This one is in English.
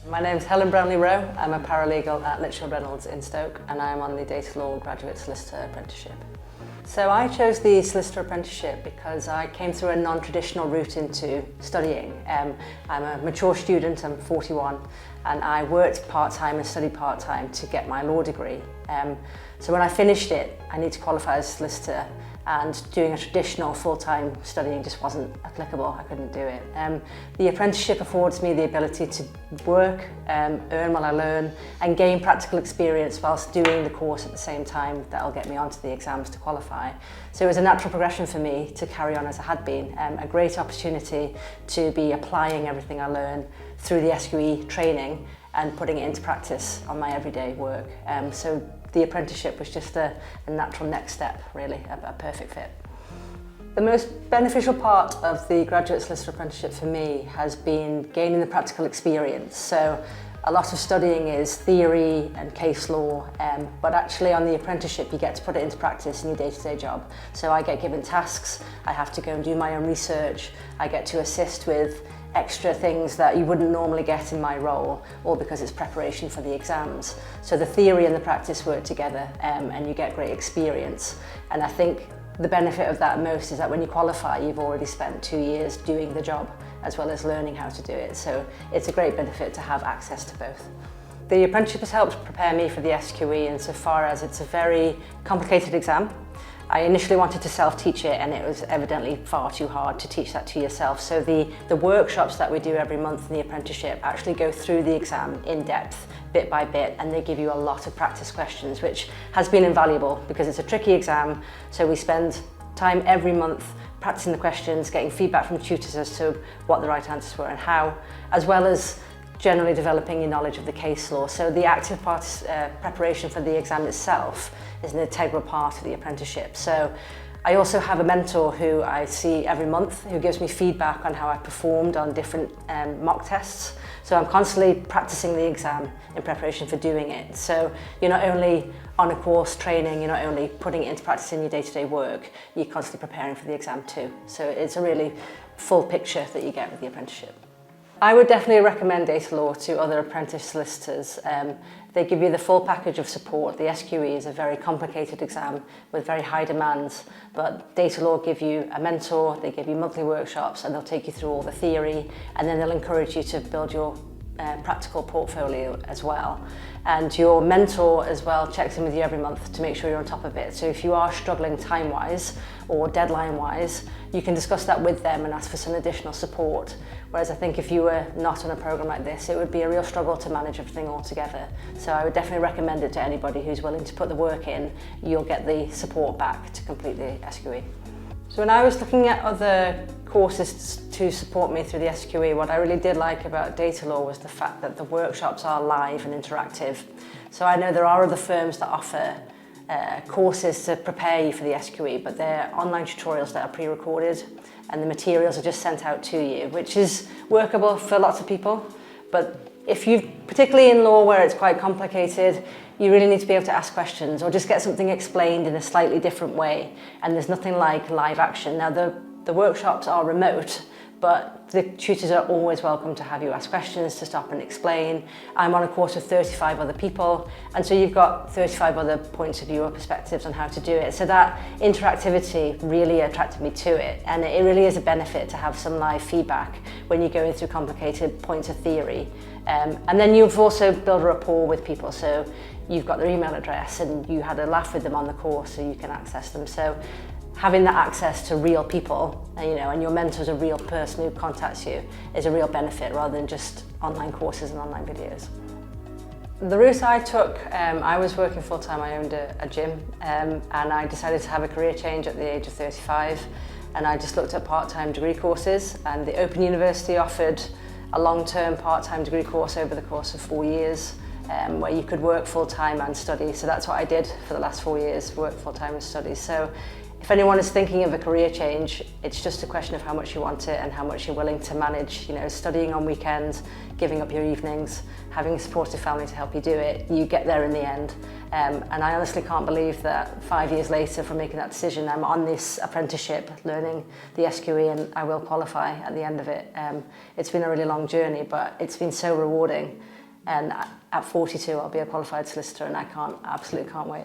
My name's Helen Brownlee-Rowe. I'm a paralegal at Litchfield Reynolds in Stoke and I'm on the Datalaw Graduate Solicitor Apprenticeship. So I chose the Solicitor Apprenticeship because I came through a non-traditional route into studying. I'm a mature student, I'm 41, and I worked part-time and studied part-time to get my law degree. So when I finished it, I need to qualify as a solicitor, and doing a traditional full-time studying just wasn't applicable. I couldn't do it. The apprenticeship affords me the ability to work, earn while I learn, and gain practical experience whilst doing the course at the same time that'll get me onto the exams to qualify. So it was a natural progression for me to carry on as I had been, a great opportunity to be applying everything I learn through the SQE training and putting it into practice on my everyday work. So the apprenticeship was just a natural next step, really, a perfect fit. The most beneficial part of the Graduate Solicitor Apprenticeship for me has been gaining the practical experience. So a lot of studying is theory and case law, but actually on the apprenticeship you get to put it into practice in your day-to-day job. So I get given tasks, I have to go and do my own research, I get to assist with extra things that you wouldn't normally get in my role, all because it's preparation for the exams. So the theory and the practice work together, and you get great experience. And I think the benefit of that most is that when you qualify, you've already spent 2 years doing the job as well as learning how to do it. So it's a great benefit to have access to both. The apprenticeship has helped prepare me for the SQE insofar as it's a very complicated exam. I initially wanted to self-teach it, and it was evidently far too hard to teach that to yourself. So the workshops that we do every month in the apprenticeship actually go through the exam in depth, bit by bit, and they give you a lot of practice questions, which has been invaluable because it's a tricky exam. So we spend time every month practicing the questions, getting feedback from tutors as to what the right answers were and how, as well as generally developing your knowledge of the case law. So the active preparation for the exam itself is an integral part of the apprenticeship. So I also have a mentor who I see every month who gives me feedback on how I performed on different mock tests. So I'm constantly practicing the exam in preparation for doing it. So you're not only on a course training, you're not only putting it into practice in your day-to-day work, you're constantly preparing for the exam too. So it's a really full picture that you get with the apprenticeship. I would definitely recommend Datalaw to other apprentice solicitors. They give you the full package of support. The SQE is a very complicated exam with very high demands, but Datalaw give you a mentor, they give you monthly workshops, and they'll take you through all the theory, and then they'll encourage you to build your practical portfolio as well. And your mentor as well checks in with you every month to make sure you're on top of it. So if you are struggling time-wise or deadline-wise, you can discuss that with them and ask for some additional support. Whereas I think if you were not on a programme like this, it would be a real struggle to manage everything all together. So I would definitely recommend it to anybody who's willing to put the work in. You'll get the support back to complete the SQE. So when I was looking at other courses to support me through the SQE, what I really did like about Datalaw was the fact that the workshops are live and interactive. So I know there are other firms that offer courses to prepare you for the SQE, but they're online tutorials that are pre-recorded and the materials are just sent out to you, which is workable for lots of people. But if you, particularly in law where it's quite complicated, you really need to be able to ask questions or just get something explained in a slightly different way. And there's nothing like live action. Now the workshops are remote, but the tutors are always welcome to have you ask questions, to stop and explain. I'm on a course with 35 other people, and so you've got 35 other points of view or perspectives on how to do it. So that interactivity really attracted me to it, and it really is a benefit to have some live feedback when you're going through complicated points of theory. And then you've also built a rapport with people, so you've got their email address and you had a laugh with them on the course so you can access them. So having that access to real people, and your mentor's a real person who contacts you is a real benefit rather than just online courses and online videos. The route I took, I was working full-time, I owned a gym, and I decided to have a career change at the age of 35, and I just looked at part-time degree courses, and the Open University offered a long-term part-time degree course over the course of 4 years, where you could work full-time and study. So that's what I did for the last 4 years, work full-time and study. So if anyone is thinking of a career change, it's just a question of how much you want it and how much you're willing to manage. Studying on weekends, giving up your evenings, having a supportive family to help you do it, you get there in the end. And I honestly can't believe that 5 years later from making that decision, I'm on this apprenticeship, learning the SQE, and I will qualify at the end of it. It's been a really long journey, but it's been so rewarding. And at 42, I'll be a qualified solicitor, and I absolutely can't wait.